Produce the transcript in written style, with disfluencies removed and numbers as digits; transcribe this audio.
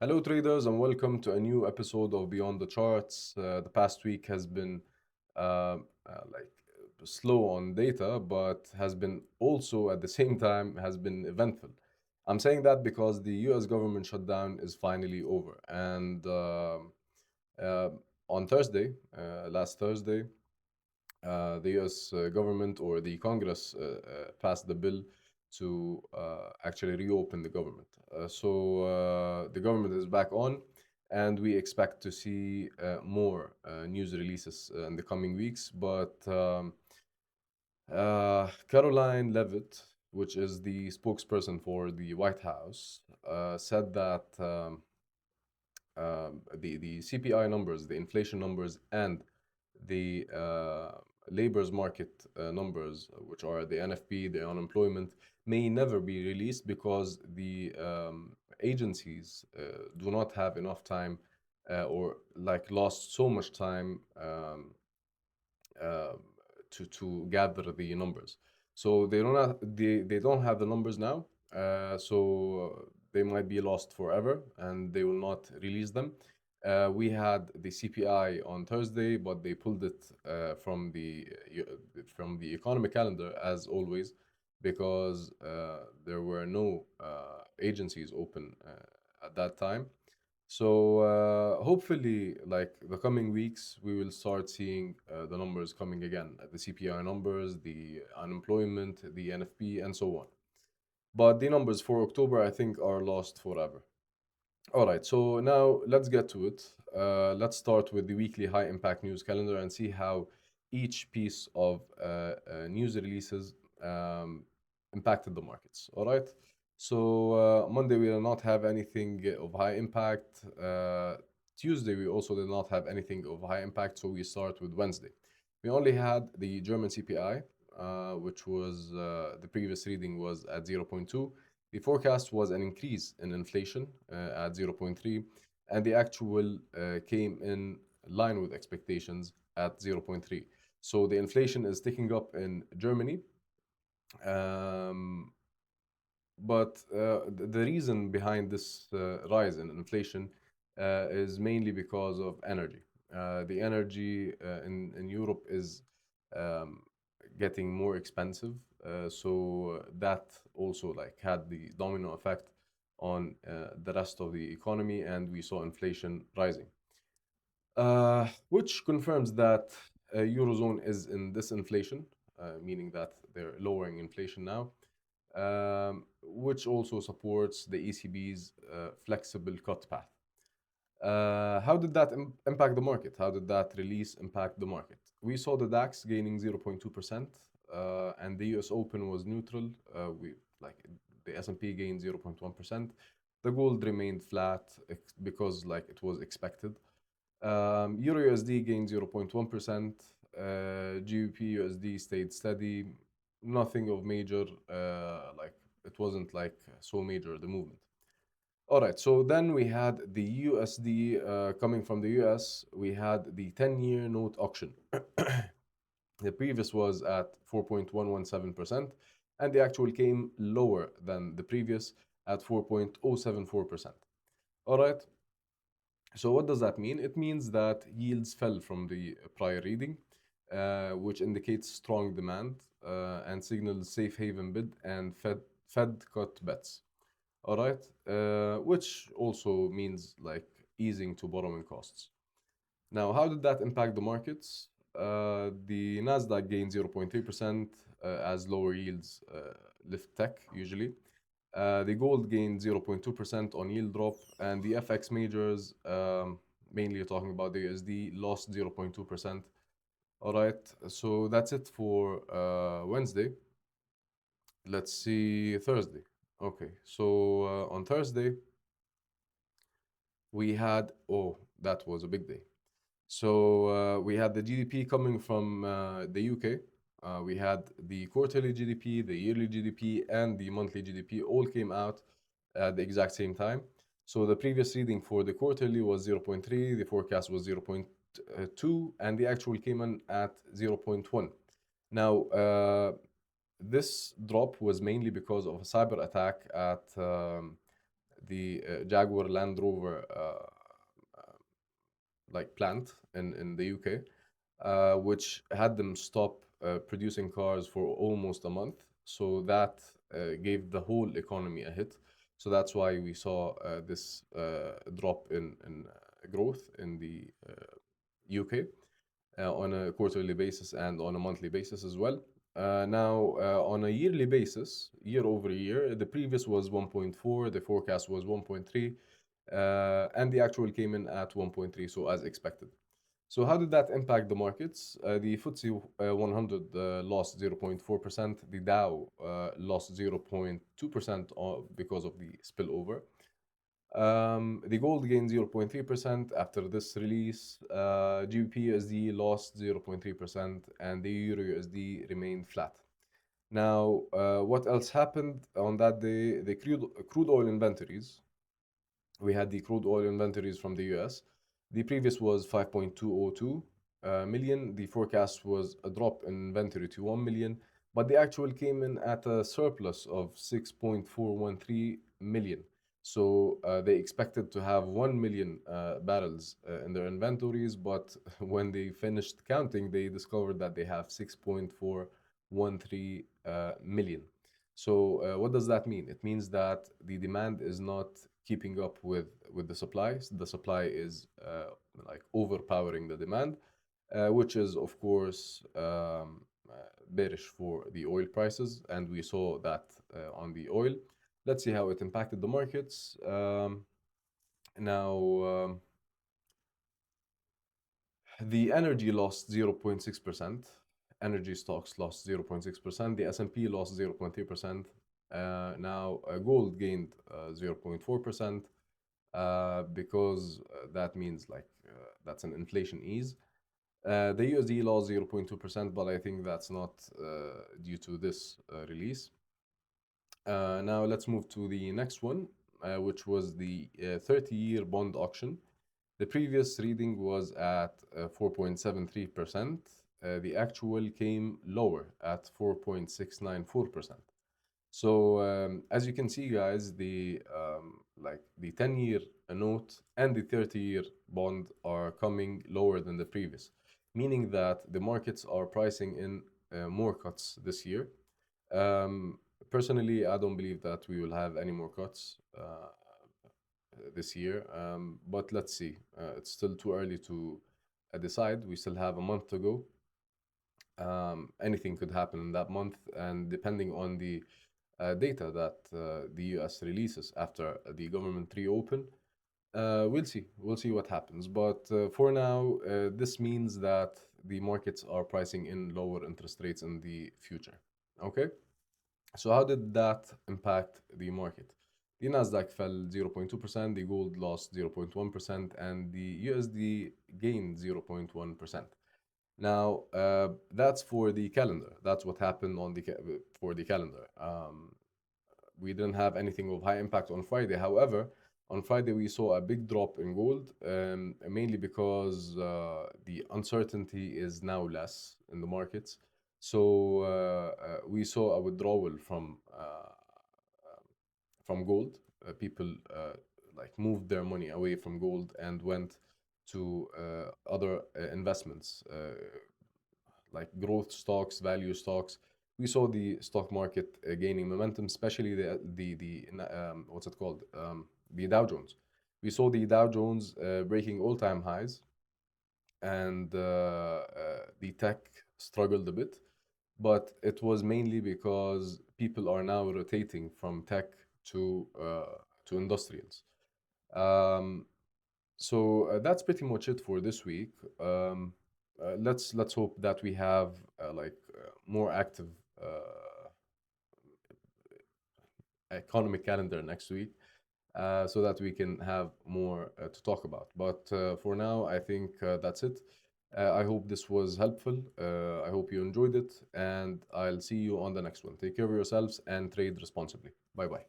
Hello, traders, and welcome to a new episode of Beyond the Charts. The past week has been like slow on data, but has been also at the same time has been eventful. I'm saying that because the U.S. government shutdown is finally over, and uh, on Thursday, last Thursday, the US government or the Congress passed the bill to actually reopen the government. The government is back on, and we expect to see more news releases in the coming weeks. But Caroline Levitt, which is the spokesperson for the White House, said that the CPI numbers, the inflation numbers, and the labor's market numbers, which are the NFP, the unemployment, may never be released because the agencies do not have enough time or like lost so much time uh, to gather the numbers. So they don't have the numbers now. They might be lost forever, and they will not release them. We had the CPI on Thursday, but they pulled it from the economic calendar as always, because there were no agencies open at that time. Hopefully, like the coming weeks, we will start seeing the numbers coming again, the CPI numbers, the unemployment, the NFP, and so on. But the numbers for October, I think, are lost forever. All right, so now let's get to it. Let's start with the weekly high impact news calendar and see how each piece of news releases impacted the markets. All right, so Monday we did not have anything of high impact. Tuesday we also did not have anything of high impact, so we start with Wednesday. We only had the German CPI, which was the previous reading was at 0.2. The forecast was an increase in inflation at 0.3, and the actual came in line with expectations at 0.3. So the inflation is ticking up in Germany. Um, but the reason behind this rise in inflation is mainly because of energy. The energy in Europe is um, getting more expensive, so that also like had the domino effect on the rest of the economy, and we saw inflation rising, which confirms that eurozone is in disinflation, meaning that they're lowering inflation now, which also supports the ECB's flexible cut path. How did that impact the market? How did that release impact the market? We saw the DAX gaining 0.2%, and the US Open was neutral. We like the S&P gained 0.1%. The gold remained flat because like it was expected. Euro USD gained 0.1%. GBP USD stayed steady. Nothing of major, like it wasn't like so major the movement. All right, so then we had the USD coming from the US. We had the 10-year note auction. The previous was at 4.117%, and the actual came lower than the previous at 4.074%. All right, so what does that mean? It means that yields fell from the prior reading, which indicates strong demand and signals safe haven bid and Fed cut bets. All right, which also means like easing to borrowing costs. Now, how did that impact the markets? The Nasdaq gained 0.3% as lower yields lift tech usually. The gold gained 0.2% on yield drop, and the FX majors, mainly talking about the USD, lost 0.2%. All right, so that's it for Wednesday. Let's see Thursday. Okay, so on Thursday, we had, oh, that was a big day. So we had the GDP coming from the UK. We had the quarterly GDP, the yearly GDP, and the monthly GDP all came out at the exact same time. So the previous reading for the quarterly was 0.3, the forecast was 0.2, and the actual came in at 0.1. Now, this drop was mainly because of a cyber attack at the Jaguar Land Rover like plant in the UK, which had them stop producing cars for almost a month. So that gave the whole economy a hit. So that's why we saw this drop in growth in the UK on a quarterly basis and on a monthly basis as well. Now, on a yearly basis, year over year, the previous was 1.4, the forecast was 1.3, and the actual came in at 1.3, so as expected. So how did that impact the markets? The FTSE 100 lost 0.4%. The Dow lost 0.2% because of the spillover. The gold gained 0.3% after this release. GBP USD lost 0.3%, and the Euro USD remained flat. Now, what else happened on that day? The crude oil inventories. We had the crude oil inventories from the US. The previous was 5.202 million. The forecast was a drop in inventory to 1 million, but the actual came in at a surplus of 6.413 million. So they expected to have 1 million barrels in their inventories, but when they finished counting, they discovered that they have 6.413 million. So what does that mean? It means that the demand is not keeping up with the supply. The supply is like overpowering the demand, which is of course bearish for the oil prices, and we saw that on the oil. Let's see how it impacted the markets. Now, the energy lost 0.6%. Energy stocks lost 0.6%. The S&P lost 0.3%. Now, gold gained 0.4% because that means like that's an inflation ease. The USD lost 0.2%, but I think that's not due to this release. Now let's move to the next one, which was the 30-year bond auction. The previous reading was at 4.73%. The actual came lower at 4.694%. So as you can see, guys, the like the 10-year note and the 30-year bond are coming lower than the previous, meaning that the markets are pricing in more cuts this year. Personally, I don't believe that we will have any more cuts this year, but let's see. It's still too early to decide. We still have a month to go. Anything could happen in that month, and depending on the data that the US releases after the government reopen, we'll see. We'll see what happens. But for now, this means that the markets are pricing in lower interest rates in the future. Okay? So how did that impact the market? The Nasdaq fell 0.2%, the gold lost 0.1%, and the USD gained 0.1%. Now, that's for the calendar. That's what happened on for the calendar. We didn't have anything of high impact on Friday. However, on Friday, we saw a big drop in gold, mainly because the uncertainty is now less in the markets. So we saw a withdrawal from gold. People like moved their money away from gold and went to other investments like growth stocks, value stocks. We saw the stock market gaining momentum, especially the what's it called? The Dow Jones. We saw the Dow Jones breaking all-time highs, and the tech struggled a bit, but it was mainly because people are now rotating from tech to industrials. So that's pretty much it for this week. Let's hope that we have more active economic calendar next week, so that we can have more to talk about. But for now, I think that's it. I hope this was helpful. I hope you enjoyed it, and I'll see you on the next one. Take care of yourselves and trade responsibly. Bye bye.